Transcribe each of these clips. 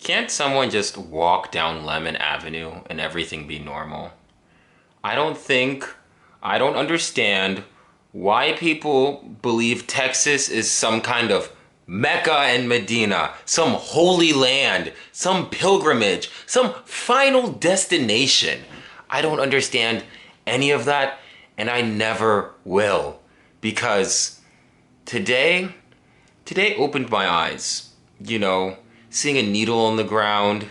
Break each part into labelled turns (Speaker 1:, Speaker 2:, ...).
Speaker 1: Can't someone just walk down Lemon Avenue and everything be normal? I don't think, I don't understand why people believe Texas is some kind of Mecca and Medina, some holy land, some pilgrimage, some final destination. I don't understand any of that, and I never will. Because today, today opened my eyes. You know, seeing a needle on the ground,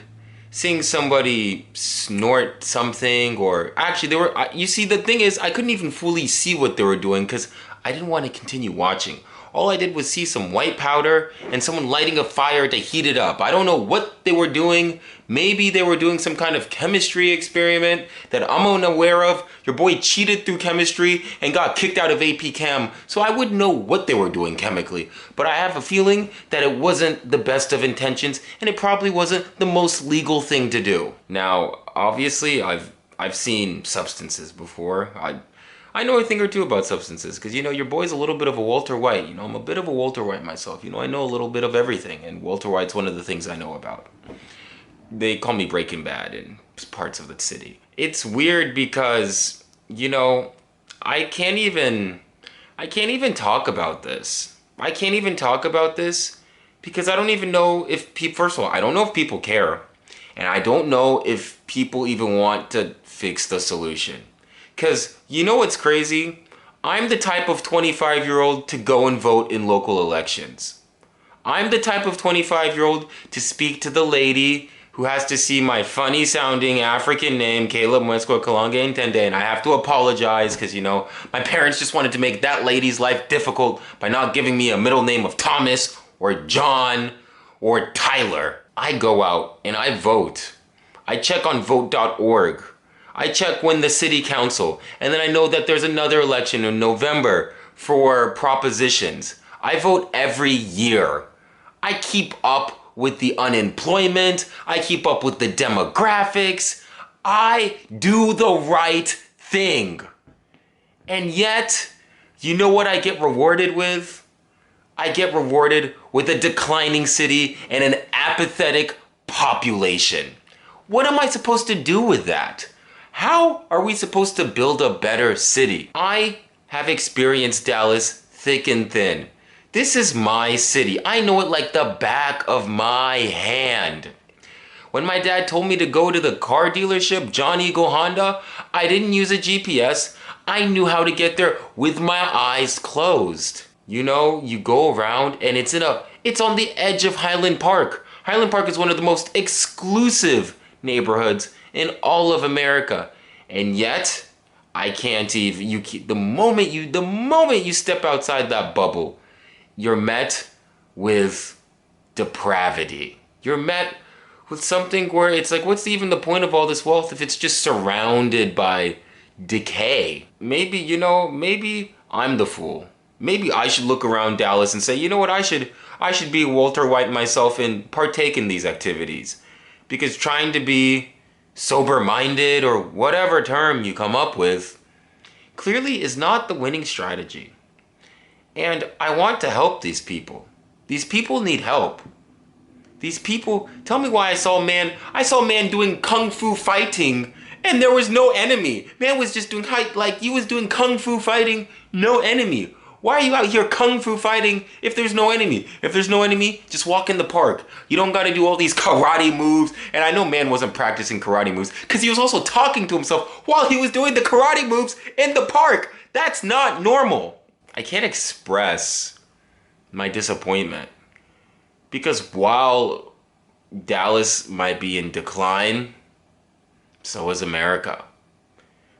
Speaker 1: seeing somebody snort something, or actually they were, you see, the thing is I couldn't even fully see what they were doing because I didn't want to continue watching. All I did was see some white powder and someone lighting a fire to heat it up. I don't know what they were doing. Maybe they were doing some kind of chemistry experiment that I'm unaware of. Your boy cheated through chemistry and got kicked out of AP Chem, so I wouldn't know what they were doing chemically. But I have a feeling that it wasn't the best of intentions, and it probably wasn't the most legal thing to do. Now, obviously, I've seen substances before. I know a thing or two about substances because, you know, your boy's a little bit of a Walter White. You know, I'm a bit of a Walter White myself. You know, I know a little bit of everything, and Walter White's one of the things I know about. They call me Breaking Bad in parts of the city. It's weird because, you know, I can't even talk about this. I can't even talk about this because I don't even know if people, first of all, I don't know if people care. And I don't know if people even want to fix the solution. Because you know what's crazy? I'm the type of 25-year-old to go and vote in local elections. I'm the type of 25-year-old to speak to the lady who has to see my funny sounding African name, Caleb Mwesko Kalange Ntende, and I have to apologize because, you know, my parents just wanted to make that lady's life difficult by not giving me a middle name of Thomas or John or Tyler. I go out and I vote. I check on vote.org. I check when the city council, and then I know that there's another election in November for propositions. I vote every year. I keep up with the unemployment. I keep up with the demographics. I do the right thing. And yet, you know what I get rewarded with? I get rewarded with a declining city and an apathetic population. What am I supposed to do with that? How are we supposed to build a better city? I have experienced Dallas thick and thin. This is my city. I know it like the back of my hand. When my dad told me to go to the car dealership, John Eagle Honda, I didn't use a GPS. I knew how to get there with my eyes closed. You know, you go around and it's on the edge of Highland Park. Highland Park is one of the most exclusive neighborhoods in all of America. And yet, I can't even, the moment you step outside that bubble, you're met with depravity. You're met with something where it's like, what's even the point of all this wealth if it's just surrounded by decay? Maybe, you know, maybe I'm the fool. Maybe I should look around Dallas and say, you know what, I should be Walter White myself and partake in these activities. Because trying to be sober-minded, or whatever term you come up with, clearly is not the winning strategy. And I want to help these people. These people need help. These people, tell me why I saw a man doing kung fu fighting and there was no enemy. Man was just doing, like he was doing kung fu fighting, no enemy. Why are you out here kung fu fighting if there's no enemy? If there's no enemy, just walk in the park. You don't gotta do all these karate moves. And I know man wasn't practicing karate moves because he was also talking to himself while he was doing the karate moves in the park. That's not normal. I can't express my disappointment because while Dallas might be in decline, so is America.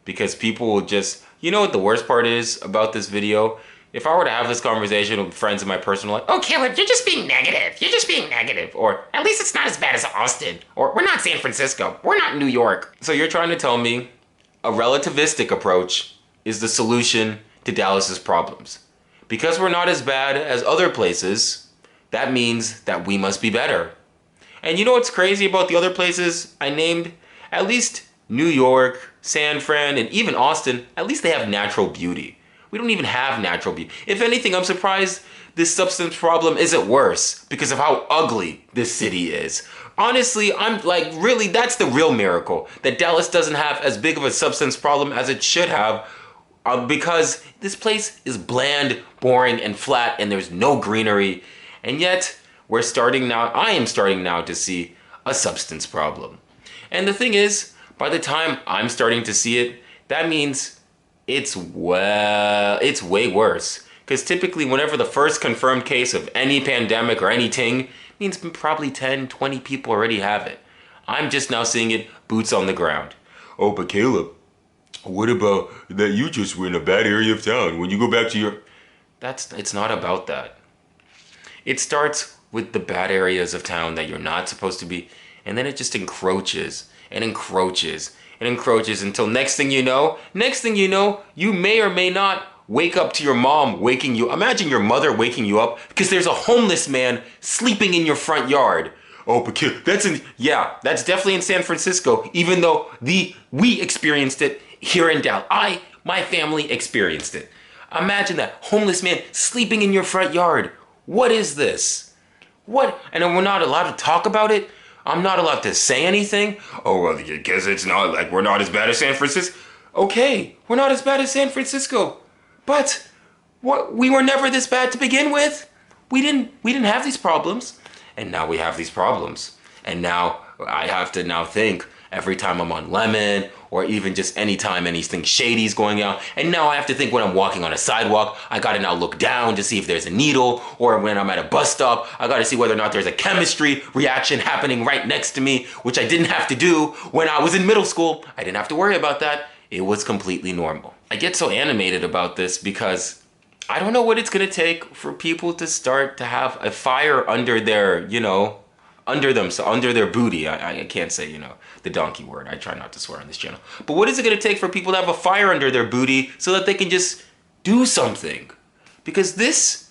Speaker 1: Because people will just, you know what the worst part is about this video? If I were to have this conversation with friends in my personal life, oh, Caleb, you're just being negative. You're just being negative. Or at least it's not as bad as Austin. Or we're not San Francisco. We're not New York. So you're trying to tell me a relativistic approach is the solution to Dallas's problems. Because we're not as bad as other places, that means that we must be better. And you know what's crazy about the other places I named? At least New York, San Fran, and even Austin, at least they have natural beauty. We don't even have natural beauty. If anything, I'm surprised this substance problem isn't worse because of how ugly this city is. Honestly, I'm like, really, that's the real miracle. That Dallas doesn't have as big of a substance problem as it should have, because this place is bland, boring, and flat, and there's no greenery. And yet, I am starting now to see a substance problem. And the thing is, by the time I'm starting to see it, that means it's way worse. Because typically, whenever the first confirmed case of any pandemic or anything, means probably 10, 20 people already have it. I'm just now seeing it boots on the ground. Oh, but Caleb, what about that you just were in a bad area of town? When you go back to your... It's not about that. It starts with the bad areas of town that you're not supposed to be, and then it just encroaches and encroaches and encroaches until next thing you know, you may or may not wake up to your mom waking you. Imagine your mother waking you up because there's a homeless man sleeping in your front yard. Oh, but that's definitely in San Francisco, even though we experienced it here in Dallas. My family experienced it. Imagine that homeless man sleeping in your front yard. What is this? What? And we're not allowed to talk about it? I'm not allowed to say anything? Oh, well, I guess it's not like we're not as bad as San Francisco. Okay, we're not as bad as San Francisco. But we were never this bad to begin with. We didn't have these problems. And now we have these problems. And now I have to now think every time I'm on Lemon, or even just anytime anything shady's going out. And now I have to think when I'm walking on a sidewalk, I gotta now look down to see if there's a needle, or when I'm at a bus stop, I gotta see whether or not there's a chemistry reaction happening right next to me, which I didn't have to do when I was in middle school. I didn't have to worry about that. It was completely normal. I get so animated about this because I don't know what it's gonna take for people to start to have a fire under their, under their booty. I can't say, the donkey word. I try not to swear on this channel. But what is it going to take for people to have a fire under their booty so that they can just do something? Because this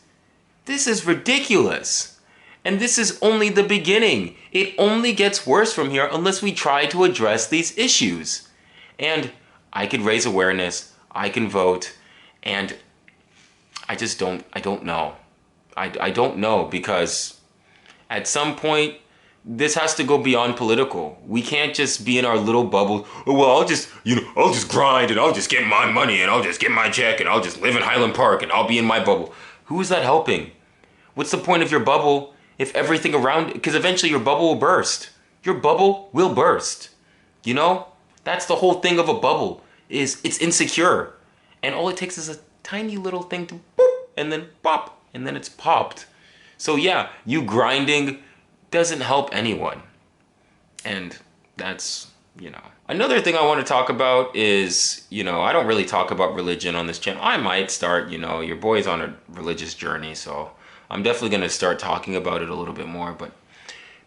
Speaker 1: is ridiculous. And this is only the beginning. It only gets worse from here unless we try to address these issues. And I could raise awareness, I can vote, and I don't know. I don't know, because at some point, this has to go beyond political. We can't just be in our little bubble. Oh, well, I'll just grind, and I'll just get my money, and I'll just get my check, and I'll just live in Highland Park, and I'll be in my bubble. Who is that helping? What's the point of your bubble if everything around, because eventually your bubble will burst. Your bubble will burst. That's the whole thing of a bubble, is it's insecure. And all it takes is a tiny little thing to boop, and then pop, and then it's popped. So yeah, you grinding doesn't help anyone. And that's, Another thing I want to talk about is, I don't really talk about religion on this channel. I might start, your boy's on a religious journey, so I'm definitely going to start talking about it a little bit more. But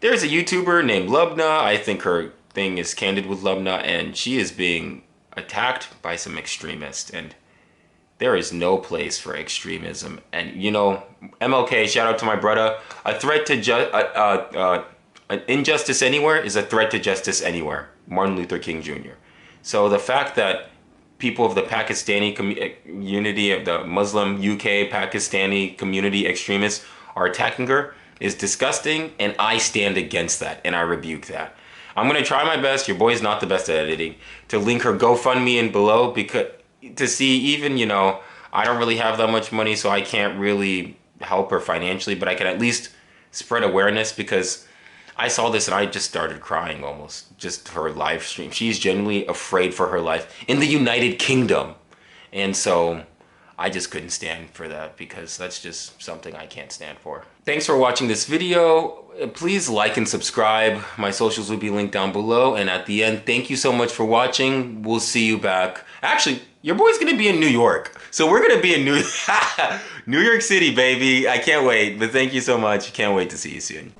Speaker 1: there's a YouTuber named Lubna. I think her thing is Candid with Lubna, and she is being attacked by some extremists. And there is no place for extremism. And, MLK, shout out to my brother. An injustice anywhere is a threat to justice anywhere. Martin Luther King Jr. So the fact that people of the Pakistani community, of the Muslim UK Pakistani community extremists are attacking her is disgusting, and I stand against that, and I rebuke that. I'm going to try my best, your boy's not the best at editing, to link her GoFundMe in below, because to see even, I don't really have that much money, so I can't really help her financially, but I can at least spread awareness, because I saw this and I just started crying almost, just her live stream. She's genuinely afraid for her life in the United Kingdom. And so I just couldn't stand for that, because that's just something I can't stand for. Thanks for watching this video. Please like and subscribe. My socials will be linked down below. And at the end, thank you so much for watching. We'll see you back. Actually, your boy's gonna be in New York. So we're gonna be in New York City, baby. I can't wait. But thank you so much. Can't wait to see you soon.